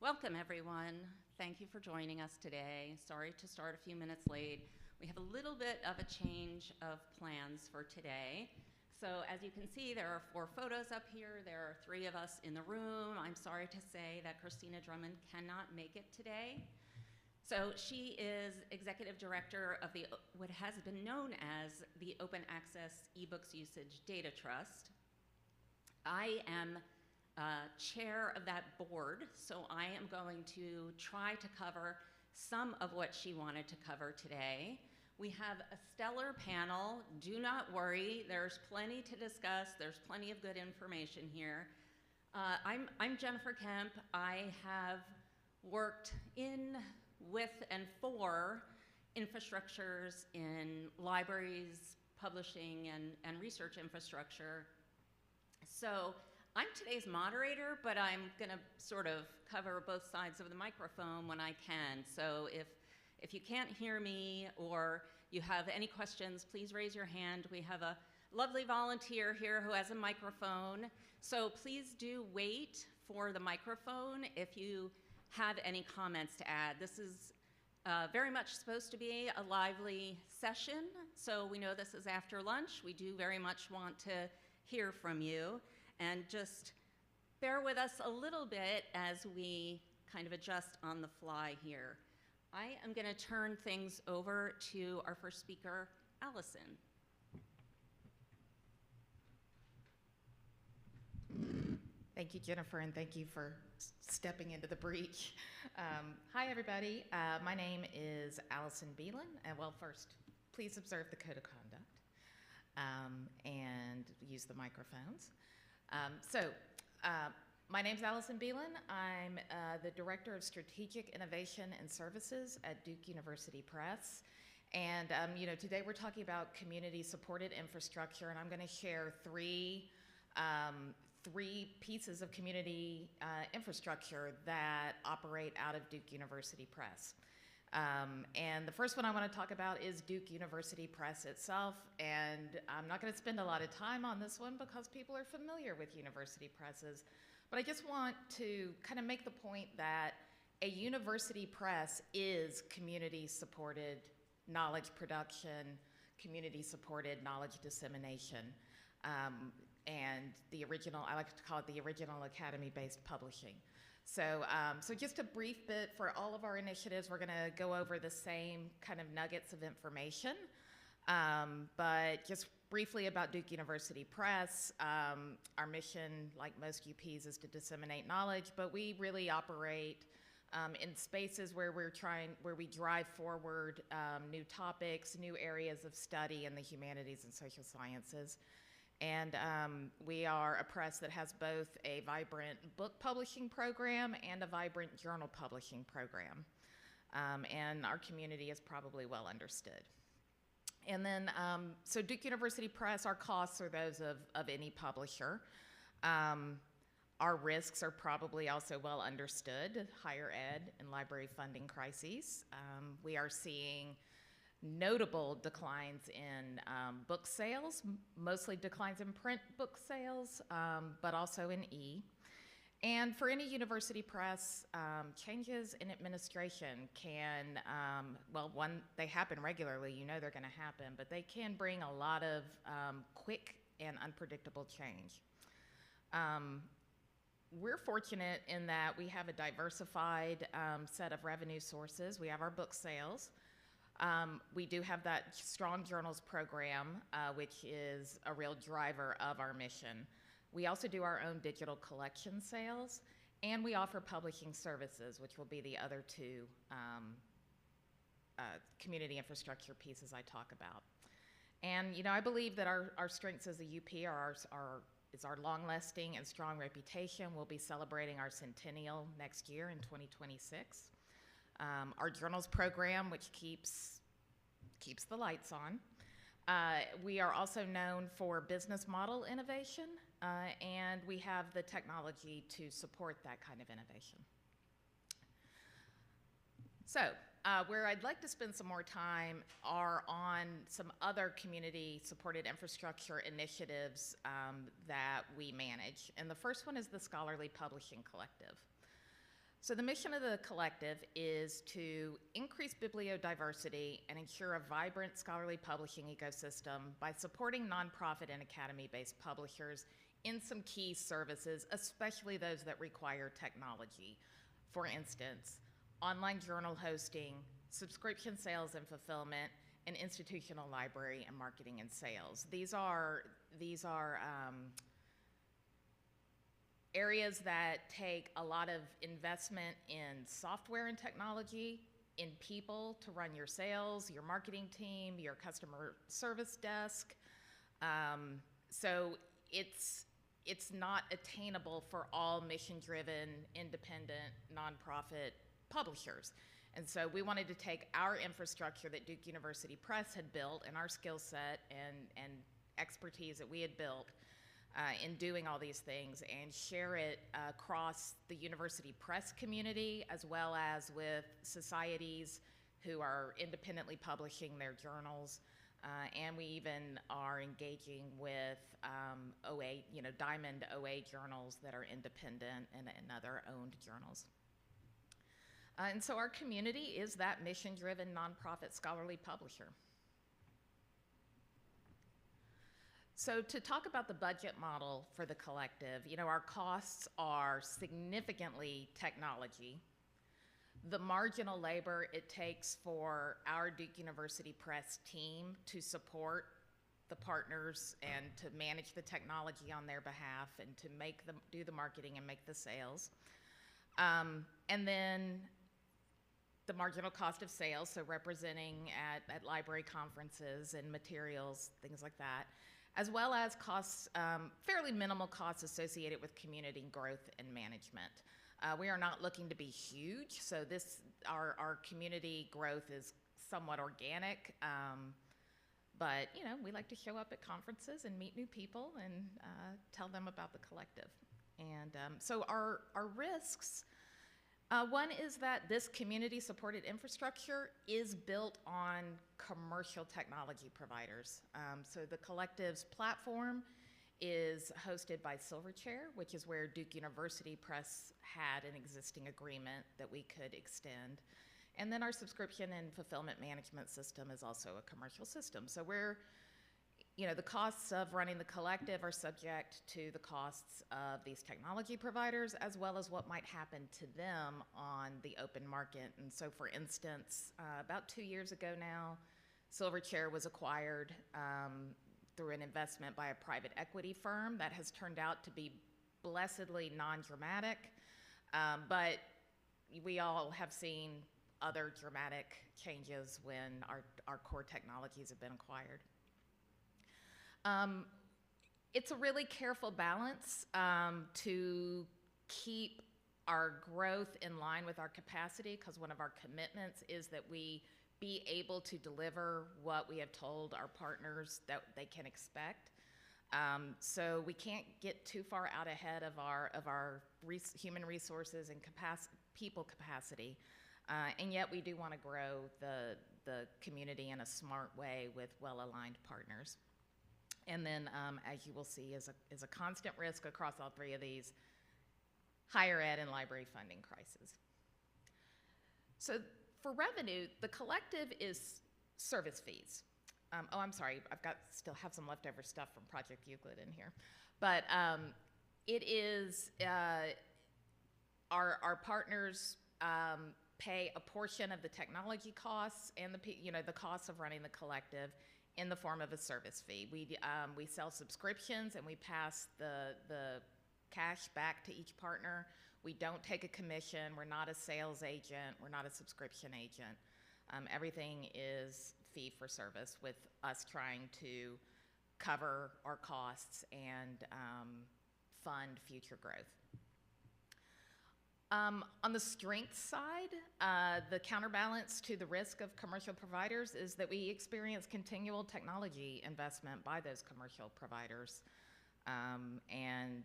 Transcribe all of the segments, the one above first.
Welcome, everyone. Thank you for joining us today. Sorry to start a few minutes late. We have a little bit of a change of plans for today. So as you can see, there are 4 photos up here. There are 3 of us in the room. I'm sorry to say that Christina Drummond cannot make it today. So she is Executive Director of what has been known as the Open Access eBooks Usage Data Trust. I am chair of that board, so I am going to try to cover some of what she wanted to cover today. We have a stellar panel. Do not worry, there's plenty to discuss. There's plenty of good information here. I'm Jennifer Kemp. I have worked in, with, and for infrastructures in libraries, publishing, and research infrastructure. So I'm today's moderator, but I'm going to sort of cover both sides of the microphone when I can. So if you can't hear me or you have any questions, please raise your hand. We have a lovely volunteer here who has a microphone. So please do wait for the microphone if you have any comments to add. This is very much supposed to be a lively session. So we know this is after lunch. We do very much want to hear from you. And just bear with us a little bit as we kind of adjust on the fly here. I am going to turn things over to our first speaker, Allison. Thank you, Jennifer, and thank you for stepping into the breach. Hi, everybody. My name is Allison Beelan. And well, first, please observe the code of conduct and use the microphones. My name's Allison Beelan. I'm the Director of Strategic Innovation and Services at Duke University Press. And today we're talking about community-supported infrastructure, and I'm going to share three pieces of community infrastructure that operate out of Duke University Press. And the first one I want to talk about is Duke University Press itself, and I'm not going to spend a lot of time on this one because people are familiar with university presses, but I just want to kind of make the point that a university press is community-supported knowledge production, community-supported knowledge dissemination, and the original, I like to call it the original academy-based publishing. So just a brief bit for all of our initiatives. We're going to go over the same kind of nuggets of information, but just briefly about Duke University Press. Our mission, like most UPs, is to disseminate knowledge, but we really operate in spaces where we drive forward new topics, new areas of study in the humanities and social sciences. And we are a press that has both a vibrant book publishing program and a vibrant journal publishing program. And our community is probably well understood. And then, so Duke University Press, our costs are those of any publisher. Our risks are probably also well understood, higher ed and library funding crises. We are seeing notable declines in book sales, mostly declines in print book sales, but also in e. And for any university press, changes in administration can, they happen regularly, you know they're going to happen, but they can bring a lot of quick and unpredictable change. We're fortunate in that we have a diversified set of revenue sources. We have our book sales. We do have that strong journals program, which is a real driver of our mission. We also do our own digital collection sales, and we offer publishing services, which will be the other 2 community infrastructure pieces I talk about. And I believe that our strengths as a UP is our long-lasting and strong reputation. We'll be celebrating our centennial next year in 2026. Our journals program, which keeps the lights on. We are also known for business model innovation, and we have the technology to support that kind of innovation. So where I'd like to spend some more time are on some other community-supported infrastructure initiatives that we manage. And the first one is the Scholarly Publishing Collective. So the mission of the collective is to increase bibliodiversity and ensure a vibrant scholarly publishing ecosystem by supporting nonprofit and academy-based publishers in some key services, especially those that require technology. For instance, online journal hosting, subscription sales and fulfillment, and institutional library and marketing and sales. These are areas that take a lot of investment in software and technology, in people to run your sales, your marketing team, your customer service desk. So it's not attainable for all mission-driven, independent, nonprofit publishers. And so we wanted to take our infrastructure that Duke University Press had built and our skill set and expertise that we had built in doing all these things and share it across the university press community as well as with societies who are independently publishing their journals. And we even are engaging with OA, Diamond OA journals that are independent and other owned journals. And so our community is that mission-driven nonprofit scholarly publisher. So to talk about the budget model for the collective, our costs are significantly technology. The marginal labor it takes for our Duke University Press team to support the partners and to manage the technology on their behalf and to do the marketing and make the sales. And then the marginal cost of sales, so representing at library conferences and materials, things like that, as well as costs, fairly minimal costs associated with community growth and management. We are not looking to be huge, so our community growth is somewhat organic, but we like to show up at conferences and meet new people and tell them about the collective. And so our risks, one is that this community-supported infrastructure is built on commercial technology providers. So the collective's platform is hosted by Silverchair, which is where Duke University Press had an existing agreement that we could extend. And then our subscription and fulfillment management system is also a commercial system. So the costs of running the collective are subject to the costs of these technology providers, as well as what might happen to them on the open market. And so, for instance, about 2 years ago now, Silverchair was acquired through an investment by a private equity firm that has turned out to be blessedly non-dramatic, but we all have seen other dramatic changes when our core technologies have been acquired. It's a really careful balance to keep our growth in line with our capacity, because one of our commitments is that we be able to deliver what we have told our partners that they can expect. So we can't get too far out ahead of our human resources and people capacity, and yet we do want to grow the community in a smart way with well-aligned partners. And then, as you will see, is a constant risk across all three of these: higher ed and library funding crisis. So for revenue, the collective is service fees. I'm sorry, still have some leftover stuff from Project Euclid in here. But it is, our partners pay a portion of the technology costs and the costs of running the collective in the form of a service fee. We sell subscriptions and we pass the cash back to each partner. We don't take a commission. We're not a sales agent. We're not a subscription agent. Everything is fee for service, with us trying to cover our costs and fund future growth. On the strength side, the counterbalance to the risk of commercial providers is that we experience continual technology investment by those commercial providers. And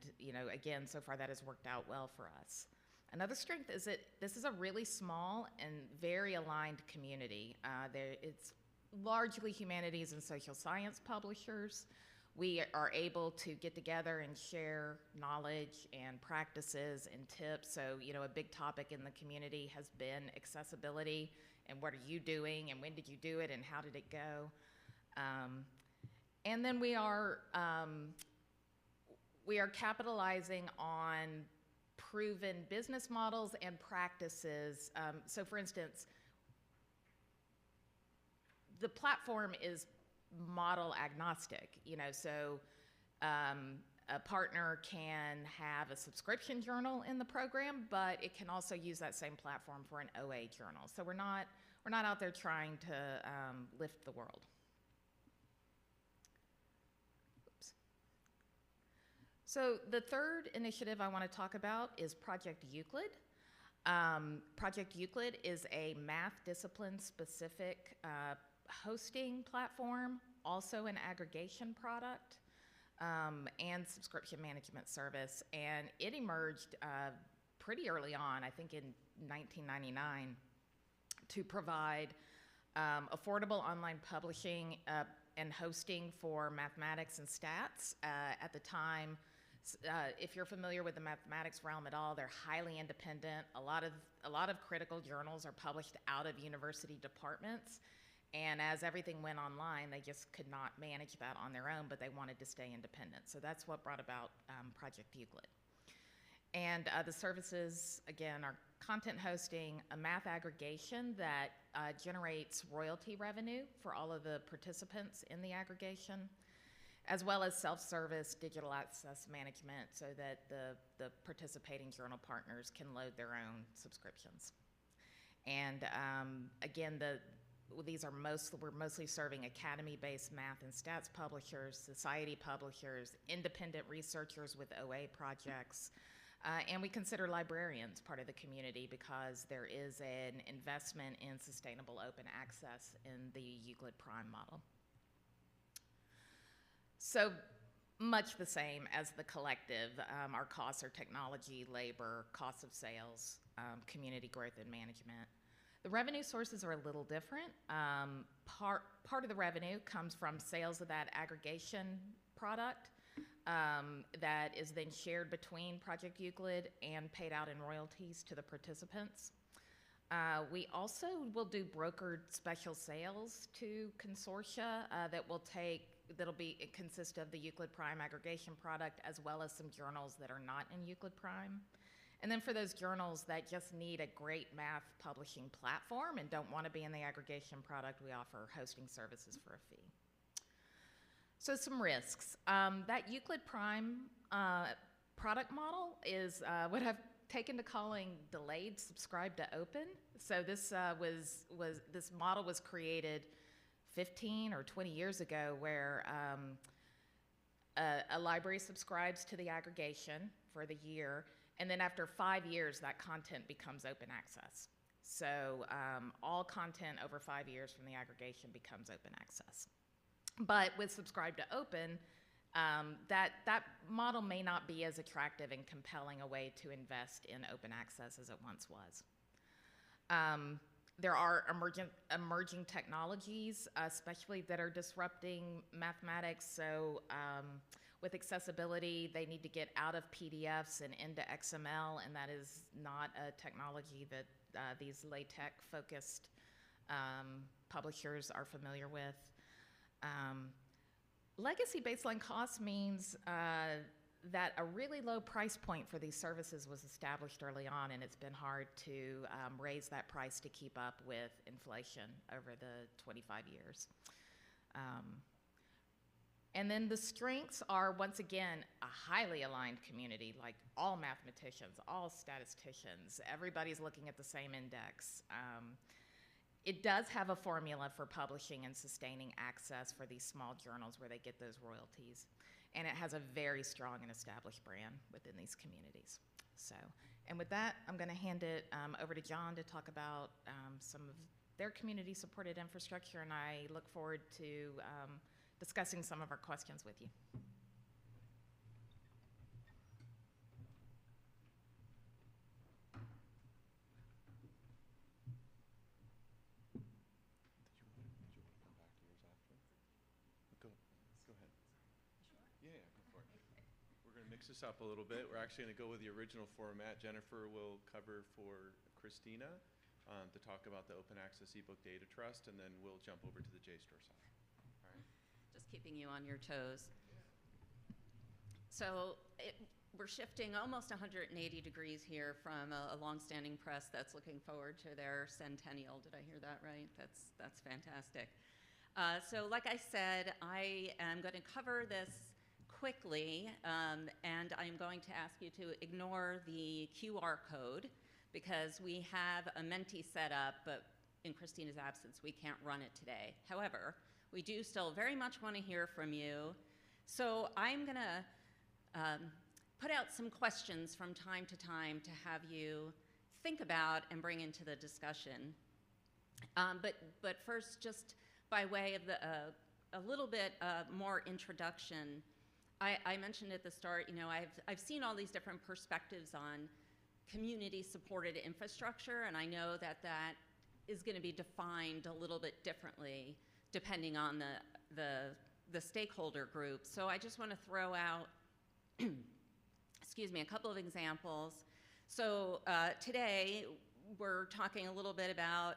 again, so far that has worked out well for us. Another strength is that this is a really small and very aligned community. It's largely humanities and social science publishers. we are able to get together and share knowledge and practices and tips. So, you know, a big topic in the community has been accessibility and what are you doing and when did you do it and how did it go? And then we are capitalizing on proven business models and practices. So for instance, the platform is model agnostic, you know, so a partner can have a subscription journal in the program, but it can also use that same platform for an OA journal. So we're not out there trying to lift the world. Oops. So the third initiative I want to talk about is Project Euclid. Project Euclid is a math discipline specific hosting platform, also an aggregation product, and subscription management service. And it emerged pretty early on, I think in 1999, to provide affordable online publishing and hosting for mathematics and stats. At the time, if you're familiar with the mathematics realm at all, they're highly independent. A lot of critical journals are published out of university departments. And as everything went online, they just could not manage that on their own, but they wanted to stay independent. So that's what brought about Project Euclid. And the services, again, are content hosting, a math aggregation that generates royalty revenue for all of the participants in the aggregation, as well as self-service digital access management so that the participating journal partners can load their own subscriptions. And again, we're mostly serving academy-based math and stats publishers, society publishers, independent researchers with OA projects, and we consider librarians part of the community because there is an investment in sustainable open access in the Euclid Prime model. So much the same as the collective, our costs are technology, labor, cost of sales, community growth and management. The revenue sources are a little different. Part of the revenue comes from sales of that aggregation product that is then shared between Project Euclid and paid out in royalties to the participants. We also will do brokered special sales to consortia that'll consist of the Euclid Prime aggregation product as well as some journals that are not in Euclid Prime. And then for those journals that just need a great math publishing platform and don't want to be in the aggregation product, we offer hosting services for a fee. So some risks. That Euclid Prime product model is what I've taken to calling delayed subscribe to open. So this this model was created 15 or 20 years ago where a library subscribes to the aggregation for the year, and then after 5 years, that content becomes open access. So all content over 5 years from the aggregation becomes open access. But with subscribe to open, that model may not be as attractive and compelling a way to invest in open access as it once was. There are emerging technologies, especially that are disrupting mathematics. So with accessibility, they need to get out of PDFs and into XML, and that is not a technology that these LaTeX-focused publishers are familiar with. Legacy baseline cost means that a really low price point for these services was established early on, and it's been hard to raise that price to keep up with inflation over the 25 years. And then the strengths are, once again, a highly aligned community, like all mathematicians, all statisticians, everybody's looking at the same index. It does have a formula for publishing and sustaining access for these small journals where they get those royalties. And it has a very strong and established brand within these communities. So, and with that, I'm going to hand it over to John to talk about some of their community-supported infrastructure, and I look forward to discussing some of our questions with you. Go ahead. mix this up a little bit. We're actually going to go with the original format. Jennifer will cover for Christina to talk about the Open Access eBook Data Trust, and then we'll jump over to the JSTOR side. All right. Just keeping you on your toes. So we're shifting almost 180 degrees here from a longstanding press that's looking forward to their centennial. Did I hear that right? That's fantastic. So like I said, I am going to cover this quickly, and I'm going to ask you to ignore the QR code because we have a Menti set up, but in Christina's absence, we can't run it today. However, we do still very much want to hear from you. So I'm going to put out some questions from time to time to have you think about and bring into the discussion. But first, just by way of a little bit more introduction, I mentioned at the start, you know, I've seen all these different perspectives on community-supported infrastructure, and I know that that is going to be defined a little bit differently depending on the stakeholder group. So I just want to throw out, excuse me, a couple of examples. So today we're talking a little bit about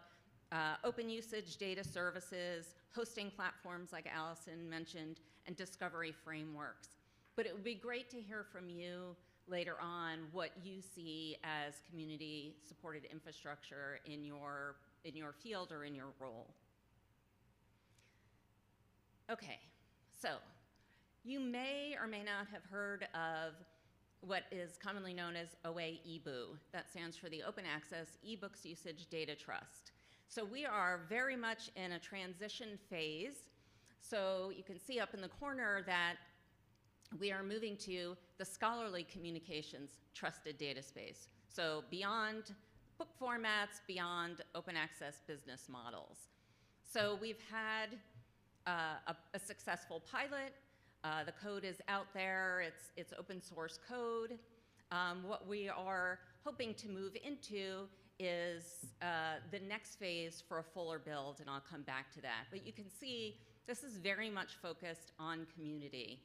open usage data services, hosting platforms like Allison mentioned, and discovery frameworks. But it would be great to hear from you later on what you see as community-supported infrastructure in your field or in your role. Okay, so you may or may not have heard of what is commonly known as OA-EBU. That stands for the Open Access eBooks Usage Data Trust. So we are very much in a transition phase. So you can see up in the corner that we are moving to the scholarly communications trusted data space. So beyond book formats, beyond open access business models. So we've had a successful pilot. The code is out there. It's open source code. What we are hoping to move into is the next phase for a fuller build, and I'll come back to that. But you can see this is very much focused on community.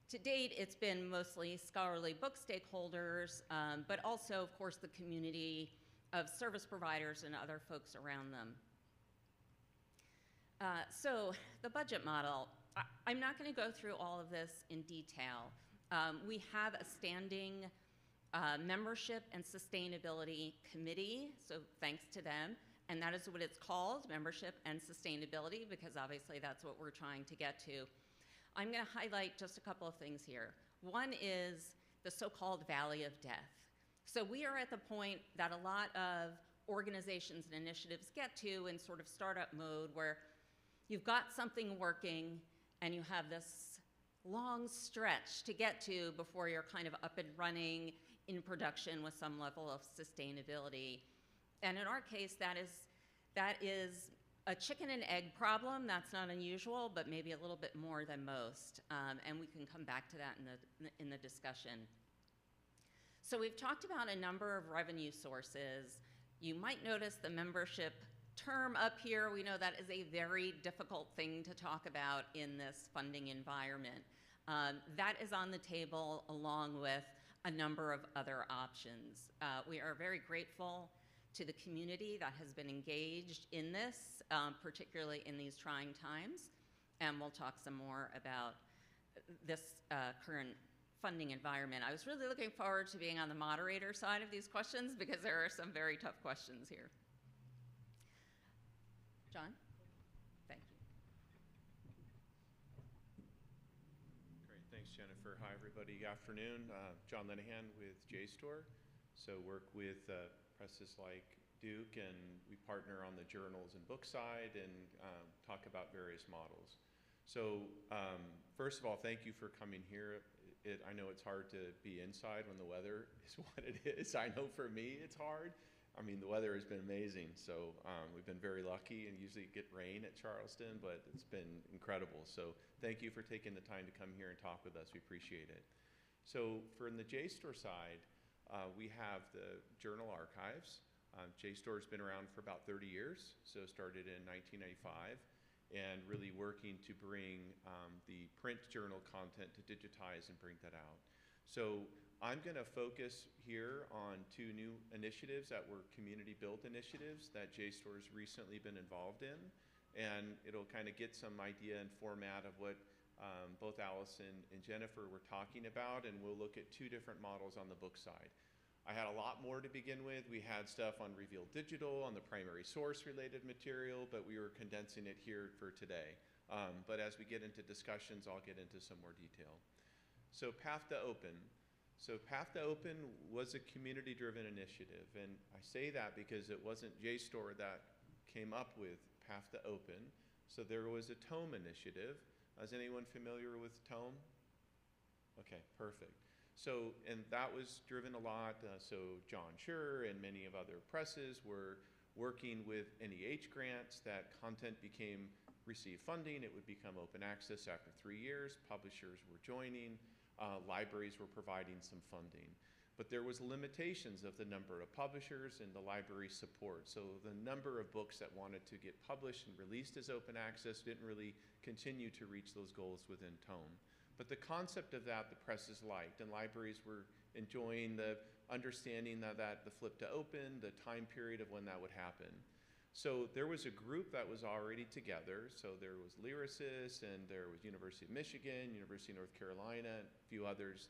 To date, it's been mostly scholarly book stakeholders, but also, of course, the community of service providers and other folks around them. So the budget model, I'm not going to go through all of this in detail. We have a standing membership and sustainability committee, so thanks to them. And that is what it's called, membership and sustainability, because obviously that's what we're trying to get to. I'm going to highlight just a couple of things here. One is the so-called valley of death. So we are at the point that a lot of organizations and initiatives get to in sort of startup mode where you've got something working and you have this long stretch to get to before you're kind of up and running in production with some level of sustainability. And in our case, that is a chicken and egg problem. That's not unusual, but maybe a little bit more than most. And we can come back to that in the discussion. So we've talked about a number of revenue sources. You might notice the membership term up here. We know that is a very difficult thing to talk about in this funding environment. That is on the table along with a number of other options. We are very grateful to the community that has been engaged in this, particularly in these trying times. And we'll talk some more about this current funding environment. I was really looking forward to being on the moderator side of these questions because there are some very tough questions here. John? Thank you. Great, thanks Jennifer. Hi everybody, good afternoon. John Linehan with JSTOR. So work with presses like Duke, and we partner on the journals and book side and talk about various models. So first of all, thank you for coming here. I know it's hard to be inside when the weather is what it is. I know for me it's hard. I mean, the weather has been amazing, so we've been very lucky, and usually get rain at Charleston, but it's been incredible. So thank you for taking the time to come here and talk with us. We appreciate it. So from the JSTOR side, we have the journal archives. JSTOR has been around for about 30 years, so started in 1995, and really working to bring the print journal content to digitize and bring that out. So I'm going to focus here on 2 new initiatives that were community built initiatives that JSTOR's recently been involved in. And it'll kind of get some idea and format of what both Allison and Jennifer were talking about, and we'll look at 2 different models on the book side. I had a lot more to begin with. We had stuff on Reveal Digital, on the primary source related material, but we were condensing it here for today. But as we get into discussions, I'll get into some more detail. So Path to Open. So Path to Open was a community-driven initiative, and I say that because it wasn't JSTOR that came up with Path to Open. So there was a TOME initiative. Is anyone familiar with TOME? Okay, perfect. So, and that was driven a lot, so John Schur and many of other presses were working with NEH grants that content received funding, it would become open access after 3 years, publishers were joining, libraries were providing some funding. But there was limitations of the number of publishers and the library support. So the number of books that wanted to get published and released as open access didn't really continue to reach those goals within TOME. But the concept of that, the presses liked, and libraries were enjoying the understanding that the flip to open, the time period of when that would happen. So there was a group that was already together. So there was Lyrasis, and there was University of Michigan, University of North Carolina, a few others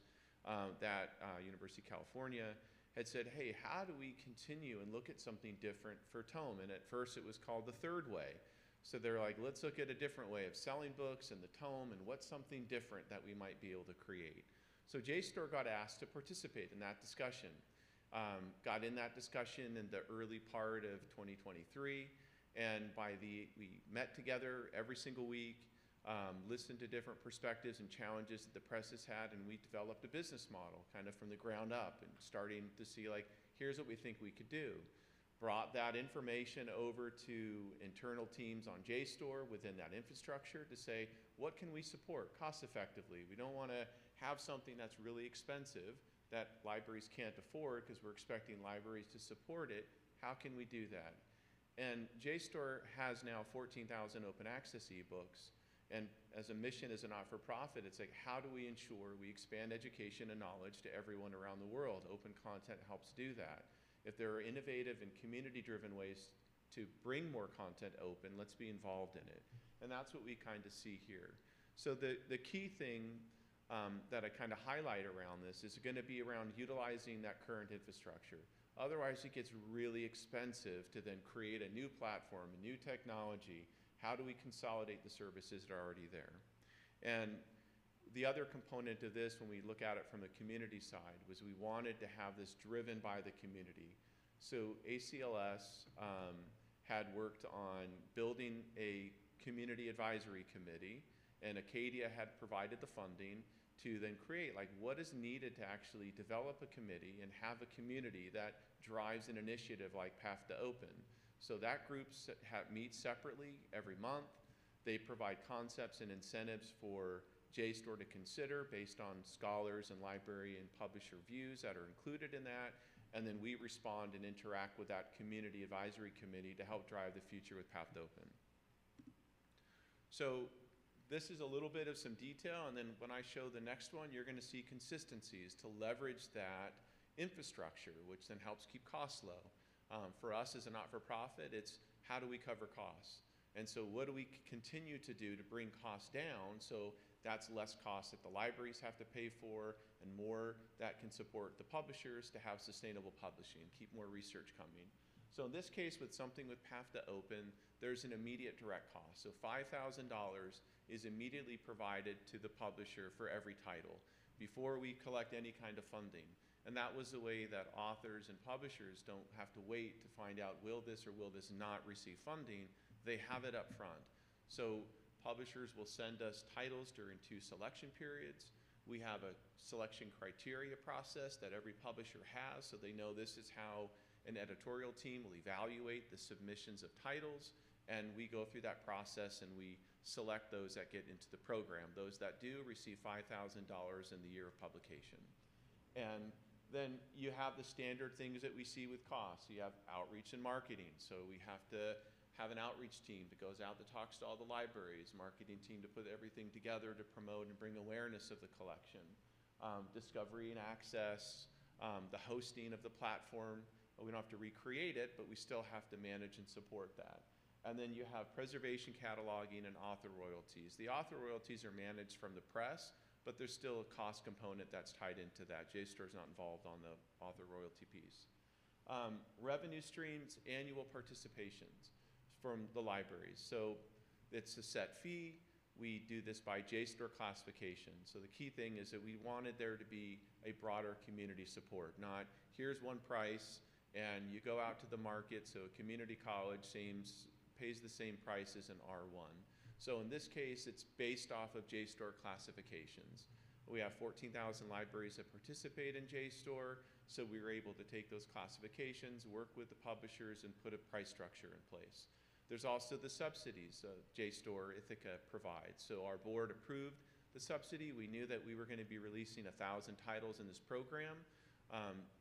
University of California had said, hey, how do we continue and look at something different for TOME? And at first it was called the third way. So they're like, let's look at a different way of selling books in the TOME, and what's something different that we might be able to create. So JSTOR got asked to participate in that discussion. Got in that discussion in the early part of 2023, and we met together every single week, listened to different perspectives and challenges that the presses had, and we developed a business model kind of from the ground up and starting to see like, here's what we think we could do. Brought that information over to internal teams on JSTOR within that infrastructure to say, what can we support cost effectively? We don't want to have something that's really expensive that libraries can't afford because we're expecting libraries to support it. How can we do that? And JSTOR has now 14,000 open access ebooks. And as a mission, as a not-for-profit, it's like, how do we ensure we expand education and knowledge to everyone around the world? Open content helps do that. If there are innovative and community-driven ways to bring more content open, let's be involved in it. And that's what we kind of see here. So the key thing that I kind of highlight around this is going to be around utilizing that current infrastructure. Otherwise, it gets really expensive to then create a new platform, a new technology. How do we consolidate the services that are already there? And the other component of this, when we look at it from the community side, was we wanted to have this driven by the community. So ACLS had worked on building a community advisory committee, and Acadia had provided the funding to then create like what is needed to actually develop a committee and have a community that drives an initiative like Path to Open. So that group meets separately every month. They provide concepts and incentives for JSTOR to consider based on scholars and library and publisher views that are included in that. And then we respond and interact with that community advisory committee to help drive the future with Path to Open. So this is a little bit of some detail, and then when I show the next one, you're going to see consistencies to leverage that infrastructure, which then helps keep costs low. For us as a not-for-profit, it's how do we cover costs? And so what do we continue to do to bring costs down so that's less costs that the libraries have to pay for and more that can support the publishers to have sustainable publishing, keep more research coming. So in this case, with something with Path to Open, there's an immediate direct cost. So $5,000 is immediately provided to the publisher for every title before we collect any kind of funding. And that was the way that authors and publishers don't have to wait to find out, will this or will this not receive funding? They have it up front. So publishers will send us titles during 2 selection periods. We have a selection criteria process that every publisher has, so they know this is how an editorial team will evaluate the submissions of titles, and we go through that process and we select those that get into the program. Those that do receive $5,000 in the year of publication. And then you have the standard things that we see with costs. You have outreach and marketing. So we have to have an outreach team that goes out that talks to all the libraries, marketing team to put everything together to promote and bring awareness of the collection. discovery and access, the hosting of the platform. We don't have to recreate it, but we still have to manage and support that. And then you have preservation, cataloging, and author royalties. The author royalties are managed from the press, but there's still a cost component that's tied into that. JSTOR's not involved on the author royalty piece. Revenue streams, annual participations from the libraries. So it's a set fee. We do this by JSTOR classification. So the key thing is that we wanted there to be a broader community support, not here's one price and you go out to the market, so a community college pays the same price as an R1. So in this case, it's based off of JSTOR classifications. We have 14,000 libraries that participate in JSTOR, so we were able to take those classifications, work with the publishers, and put a price structure in place. There's also the subsidies JSTOR Ithaca provides. So our board approved the subsidy. We knew that we were going to be releasing 1,000 titles in this program.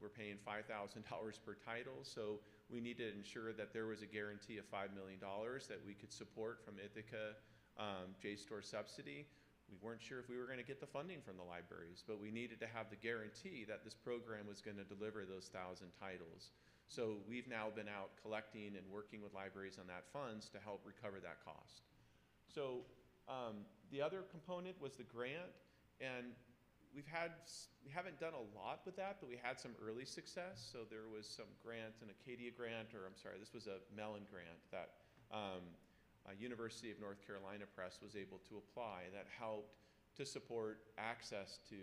We're paying $5,000 per title, so we needed to ensure that there was a guarantee of $5 million that we could support from Ithaca JSTOR subsidy. We weren't sure if we were going to get the funding from the libraries, but we needed to have the guarantee that this program was going to deliver those 1,000 titles. So we've now been out collecting and working with libraries on that funds to help recover that cost. So the other component was the grant, and we haven't done a lot with that, but we had some early success. So there was some grant, an Acadia grant, or I'm sorry, this was a Mellon grant that University of North Carolina Press was able to apply that helped to support access to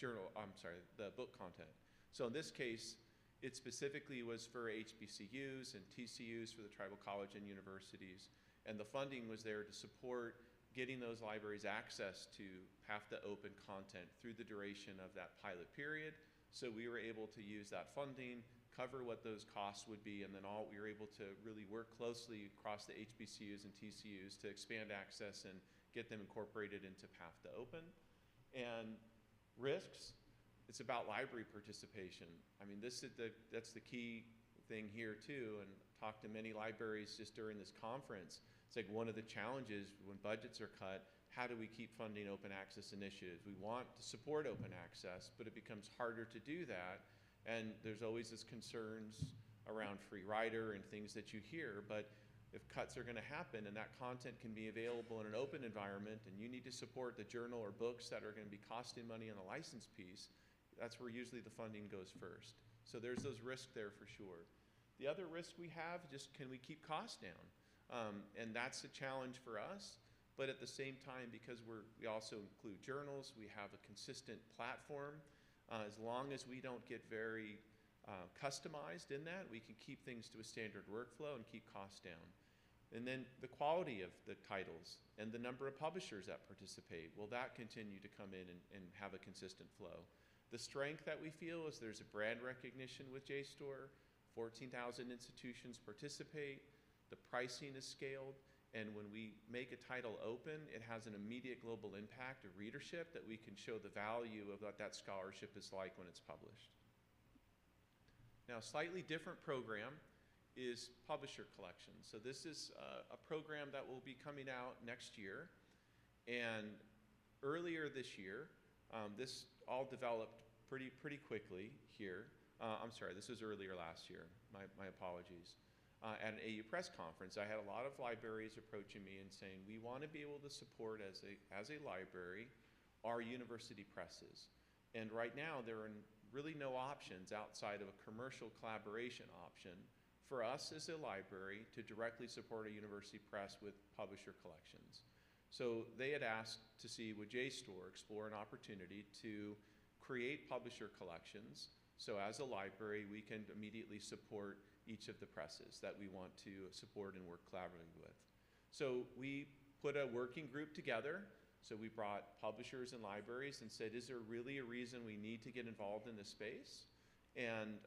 the book content. So in this case, it specifically was for HBCUs and TCUs for the tribal college and universities. And the funding was there to support getting those libraries access to have to open content through the duration of that pilot period. So we were able to use that funding, cover what those costs would be, and then we were able to really work closely across the HBCUs and TCUs to expand access and get them incorporated into Path to Open. And risks, it's about library participation. I mean, that's the key thing here too, and talked to many libraries just during this conference. It's like one of the challenges when budgets are cut, how do we keep funding open access initiatives? We want to support open access, but it becomes harder to do that. And there's always this concerns around free rider and things that you hear, but if cuts are gonna happen and that content can be available in an open environment and you need to support the journal or books that are gonna be costing money on the license piece, that's where usually the funding goes first. So there's those risks there for sure. The other risk we have, just can we keep costs down? And that's a challenge for us, but at the same time, because we also include journals, we have a consistent platform. As long as we don't get very customized in that, we can keep things to a standard workflow and keep costs down. And then the quality of the titles and the number of publishers that participate, will that continue to come in and have a consistent flow? The strength that we feel is there's a brand recognition with JSTOR, 14,000 institutions participate, the pricing is scaled, and when we make a title open, it has an immediate global impact of readership that we can show the value of what that scholarship is like when it's published. Now, a slightly different program is publisher collections. So this is a program that will be coming out next year. And earlier this year, this all developed pretty quickly here. I'm sorry, this was earlier last year. My apologies. At an AU Press conference, I had a lot of libraries approaching me and saying, we want to be able to support as a library our university presses. And right now, there are really no options outside of a commercial collaboration option for us as a library to directly support a university press with publisher collections. So they had asked to see, would JSTOR explore an opportunity to create publisher collections, so as a library, we can immediately support each of the presses that we want to support and work collaboratively with. So we put a working group together. So we brought publishers and libraries and said, is there really a reason we need to get involved in this space? And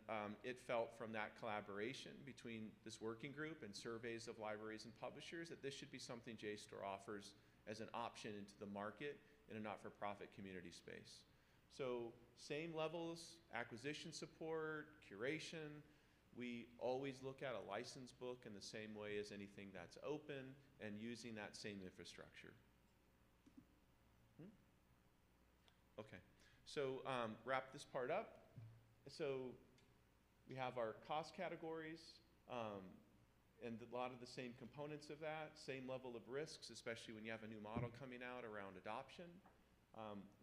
it felt from that collaboration between this working group and surveys of libraries and publishers that this should be something JSTOR offers as an option into the market in a not-for-profit community space. So same levels, acquisition support, curation. We always look at a licensed book in the same way as anything that's open and using that same infrastructure. Okay, So wrap this part up. So we have our cost categories, and a lot of the same components of that, same level of risks, especially when you have a new model coming out around adoption.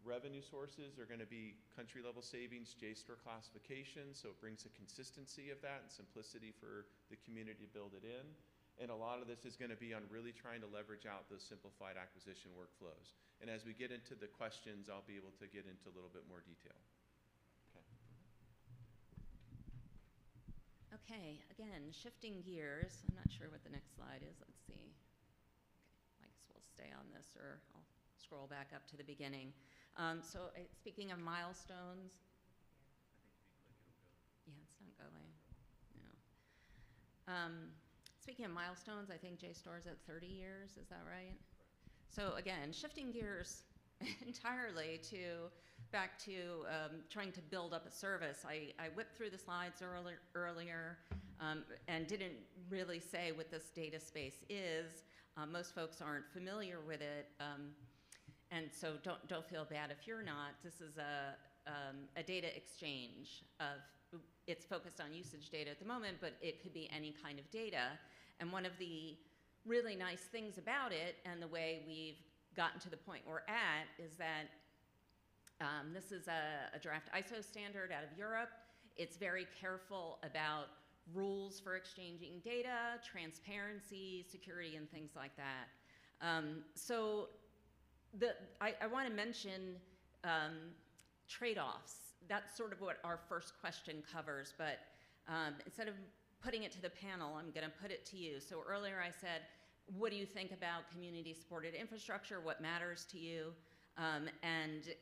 Revenue sources are going to be country level savings, JSTOR classification, so it brings a consistency of that and simplicity for the community to build it in. And a lot of this is going to be on really trying to leverage out those simplified acquisition workflows. And as we get into the questions, I'll be able to get into a little bit more detail. Okay, again, shifting gears. I'm not sure what the next slide is. Let's see. Okay, I guess we'll stay on this, or I'll scroll back up to the beginning. Speaking of milestones. Yeah, it's not going. No. Speaking of milestones, I think JSTOR is at 30 years. Is that right? So again, shifting gears entirely back to trying to build up a service. I whipped through the slides earlier and didn't really say what this data space is. Most folks aren't familiar with it, and so don't feel bad if you're not. This is a data exchange it's focused on usage data at the moment, but it could be any kind of data. And one of the really nice things about it, and the way we've gotten to the point we're at, is that this is a draft ISO standard out of Europe. It's very careful about rules for exchanging data, transparency, security, and things like that. I want to mention trade-offs. That's sort of what our first question covers, but instead of putting it to the panel, I'm going to put it to you. So earlier I said, what do you think about community-supported infrastructure? What matters to you? And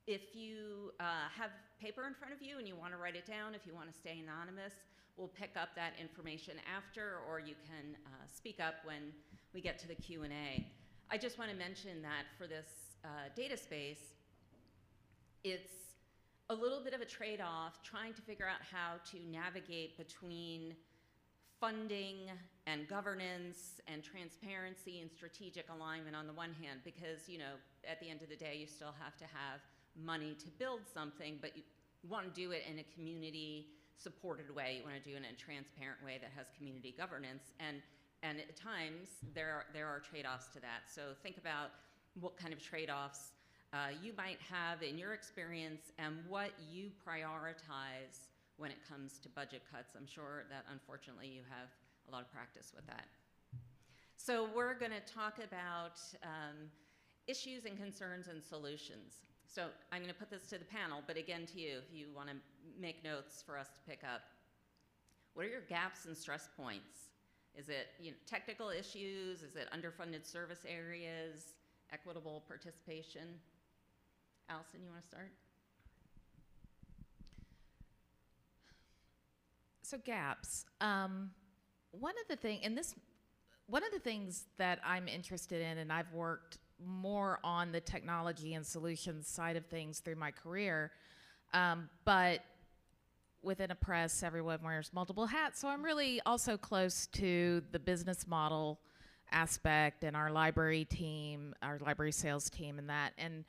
if you have paper in front of you and you want to write it down, if you want to stay anonymous, we'll pick up that information after, or you can speak up when we get to the Q&A. I just want to mention that for this data space, it's a little bit of a trade-off trying to figure out how to navigate between funding and governance and transparency and strategic alignment on the one hand, because at the end of the day you still have to have money to build something, but you want to do it in a community supported way. You want to do it in a transparent way that has community governance, and at times there are trade-offs to that. So think about what kind of trade-offs you might have in your experience and what you prioritize when it comes to budget cuts. I'm sure that unfortunately you have a lot of practice with that. So we're going to talk about issues and concerns and solutions. So I'm going to put this to the panel, but again to you, if you want to make notes for us to pick up. What are your gaps and stress points? Is it technical issues? Is it underfunded service areas? Equitable participation? Allison, you want to start? So gaps. One of the things that I'm interested in, and I've worked more on the technology and solutions side of things through my career, but within a press, everyone wears multiple hats, so I'm really also close to the business model aspect and our library team, our library sales team, and that. And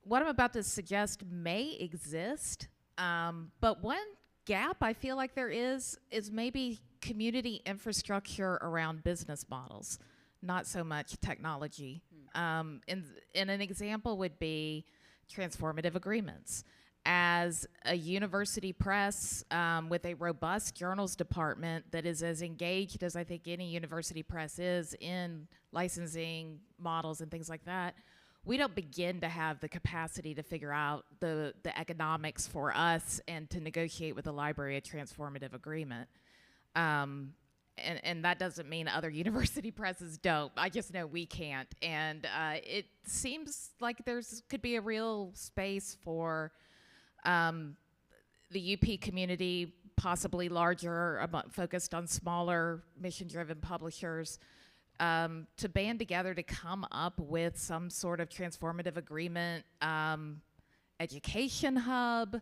what I'm about to suggest may exist, but one gap I feel like there is maybe community infrastructure around business models, not so much technology. And an example would be transformative agreements. As a university press with a robust journals department that is as engaged as I think any university press is in licensing models and things like that, we don't begin to have the capacity to figure out the economics for us and to negotiate with the library a transformative agreement. And that doesn't mean other university presses don't. I just know we can't. And it seems like could be a real space for the UP community, possibly larger, focused on smaller mission-driven publishers, to band together to come up with some sort of transformative agreement, education hub,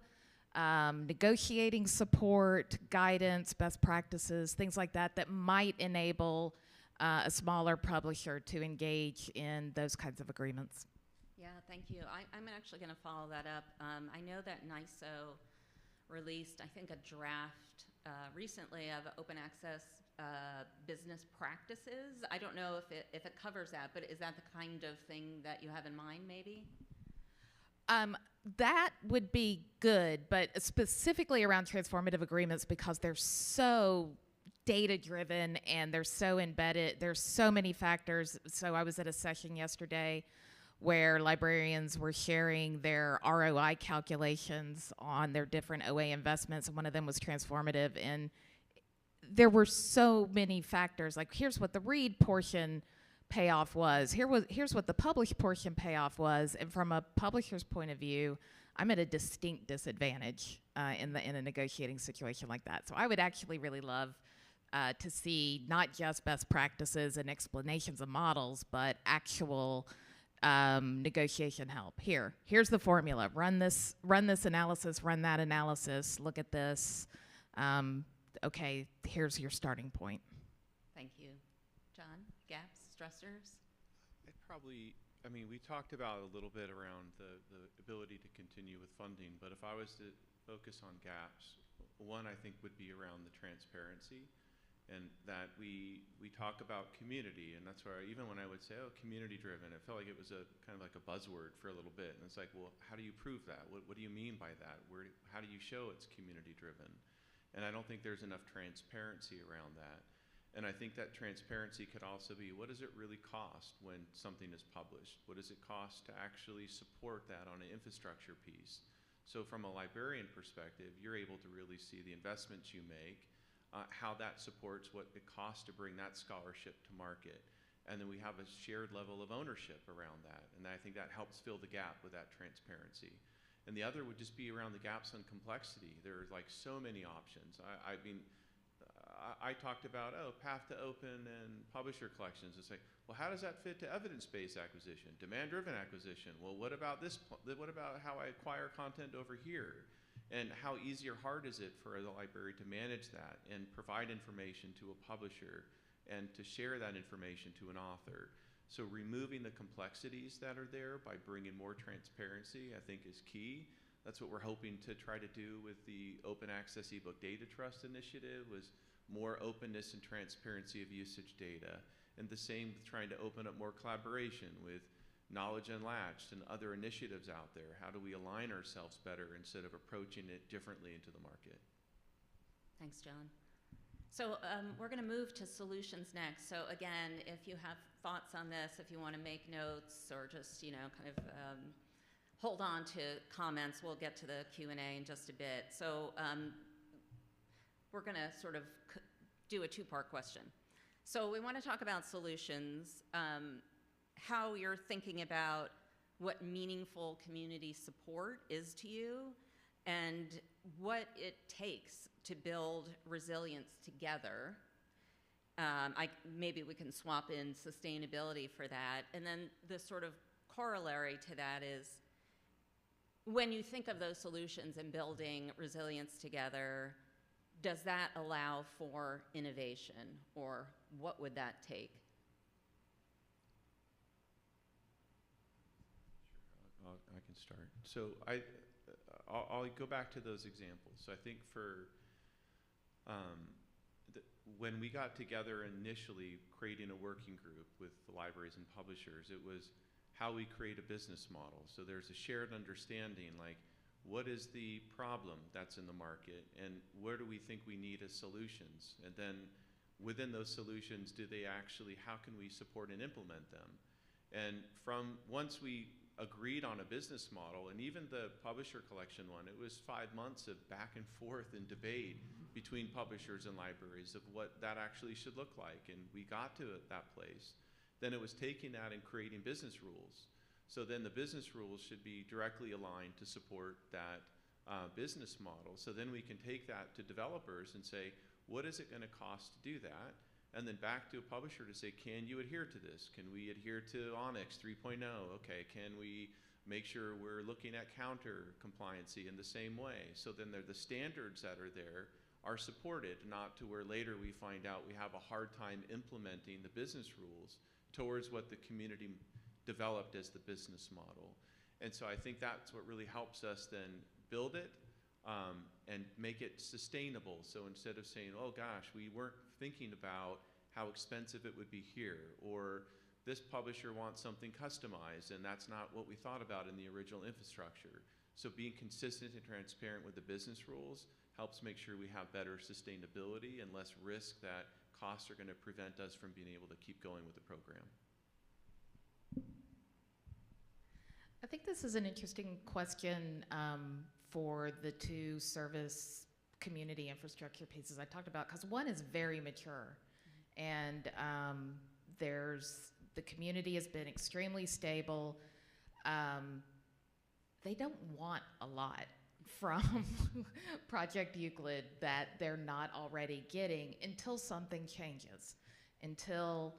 negotiating support, guidance, best practices, things like that might enable a smaller publisher to engage in those kinds of agreements. Yeah, Yeah, thank you. I'm actually going to follow that up. I know that NISO released, I think, a draft recently of open access business practices. I don't know if it covers that, but is that the kind of thing that you have in mind, maybe? That would be good, but specifically around transformative agreements, because they're so data driven and they're so embedded. There's so many factors. So I was at a session yesterday where librarians were sharing their ROI calculations on their different OA investments, and one of them was transformative. And there were so many factors. Like, here's what the read portion payoff was. Here's what the published portion payoff was. And from a publisher's point of view, I'm at a distinct disadvantage in a negotiating situation like that. So I would actually really love to see not just best practices and explanations of models, but actual negotiation help. Here's the formula. Run this analysis, run that analysis, look at this. Okay, here's your starting point. Thank you. John, gaps, stressors? We talked about a little bit around the ability to continue with funding, but if I was to focus on gaps, one I think would be around the transparency, and that we talk about community, and that's where even when I would say, oh, community driven, it felt like it was a kind of like a buzzword for a little bit, and it's like, well, how do you prove that? What do you mean by that? How do you show it's community driven? And I don't think there's enough transparency around that. And I think that transparency could also be, what does it really cost when something is published? What does it cost to actually support that on an infrastructure piece? So from a librarian perspective, you're able to really see the investments you make, how that supports what it costs to bring that scholarship to market. And then we have a shared level of ownership around that. And I think that helps fill the gap with that transparency. And the other would just be around the gaps on complexity. There are like so many options. I talked about, path to open and publisher collections. It's like, well, how does that fit to evidence-based acquisition, demand-driven acquisition? Well, what about this? What about how I acquire content over here? And how easy or hard is it for the library to manage that and provide information to a publisher and to share that information to an author? So removing the complexities that are there by bringing more transparency, I think, is key. That's what we're hoping to try to do with the Open Access eBook Data Trust initiative, was more openness and transparency of usage data. And the same with trying to open up more collaboration with Knowledge Unlatched and other initiatives out there. How do we align ourselves better instead of approaching it differently into the market? Thanks, John. So we're going to move to solutions next. So again, if you have thoughts on this, if you want to make notes or just, kind of hold on to comments, we'll get to the Q&A in just a bit. So we're going to sort of do a two-part question. So we want to talk about solutions, how you're thinking about what meaningful community support is to you, and what it takes to build resilience together. Maybe we can swap in sustainability for that. And then the sort of corollary to that is, when you think of those solutions and building resilience together, does that allow for innovation, or what would that take? Sure, I can start. So I'll go back to those examples. So I think for when we got together initially creating a working group with the libraries and publishers, it was how we create a business model. So there's a shared understanding, like, what is the problem that's in the market, and where do we think we need as solutions? And then within those solutions, how can we support and implement them? And once we agreed on a business model, and even the publisher collection one, it was 5 months of back and forth and debate between publishers and libraries of what that actually should look like, and we got to that place. Then it was taking that and creating business rules. So then the business rules should be directly aligned to support that business model. So then we can take that to developers and say, what is it going to cost to do that? And then back to a publisher to say, can you adhere to this? Can we adhere to Onyx 3.0? Okay, can we make sure we're looking at counter compliancy in the same way? So then the standards that are there are supported, not to where later we find out we have a hard time implementing the business rules towards what the community developed as the business model. And so I think that's what really helps us then build it and make it sustainable. So instead of saying, oh gosh, we weren't thinking about how expensive it would be here, or this publisher wants something customized and that's not what we thought about in the original infrastructure. So being consistent and transparent with the business rules helps make sure we have better sustainability and less risk that costs are going to prevent us from being able to keep going with the program. I think this is an interesting question for the two service community infrastructure pieces I talked about, because one is very mature, and the community has been extremely stable. They don't want a lot from Project Euclid that they're not already getting until something changes, until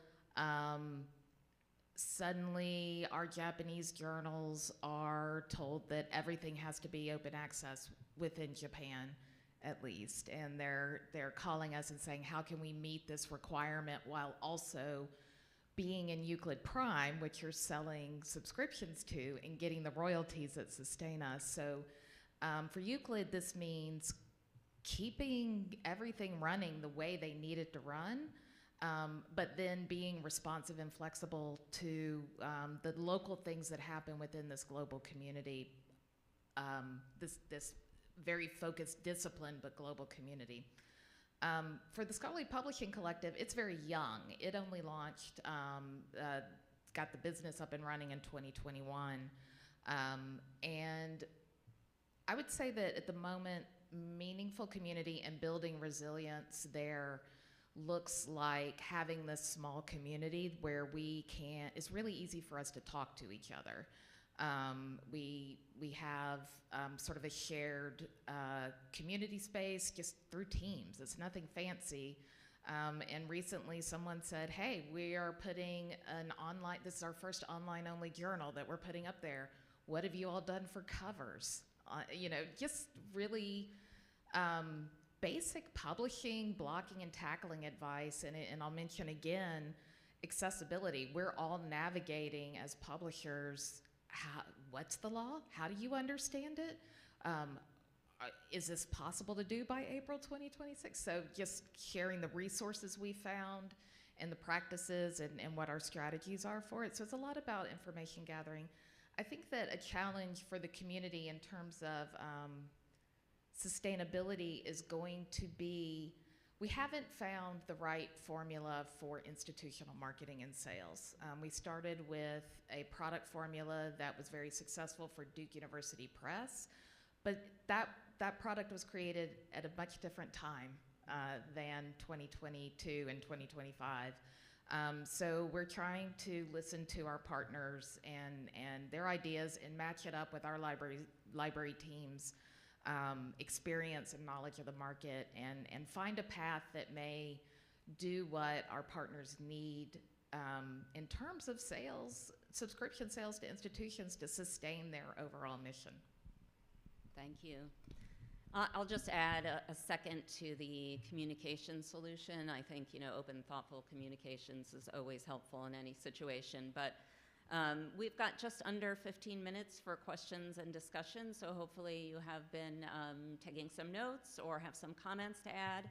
suddenly our Japanese journals are told that everything has to be open access within Japan, at least, and they're calling us and saying, how can we meet this requirement while also being in Euclid Prime, which you're selling subscriptions to and getting the royalties that sustain us. So for Euclid, this means keeping everything running the way they need it to run, but then being responsive and flexible to the local things that happen within this global community, this very focused discipline, but global community. For the Scholarly Publishing Collective, it's very young. It only launched, got the business up and running in 2021. And I would say that at the moment, meaningful community and building resilience there looks like having this small community where it's really easy for us to talk to each other. We have sort of a shared community space just through Teams. It's nothing fancy. And recently someone said, hey, we are putting this is our first online only journal that we're putting up there. What have you all done for covers? Just really basic publishing, blocking and tackling advice. And I'll mention again, accessibility. We're all navigating as publishers. What's the law? How do you understand it? Is this possible to do by April 2026? So just sharing the resources we found and the practices and what our strategies are for it. So it's a lot about information gathering. I think that a challenge for the community in terms of sustainability is going to be, we haven't found the right formula for institutional marketing and sales. We started with a product formula that was very successful for Duke University Press, but that product was created at a much different time than 2022 and 2025. So we're trying to listen to our partners and their ideas and match it up with our library teams' experience and knowledge of the market, and find a path that may do what our partners need in terms of sales, subscription sales to institutions to sustain their overall mission. Thank you. I'll just add a second to the communication solution. I think, open, thoughtful communications is always helpful in any situation, but we've got just under 15 minutes for questions and discussion, so hopefully you have been taking some notes or have some comments to add.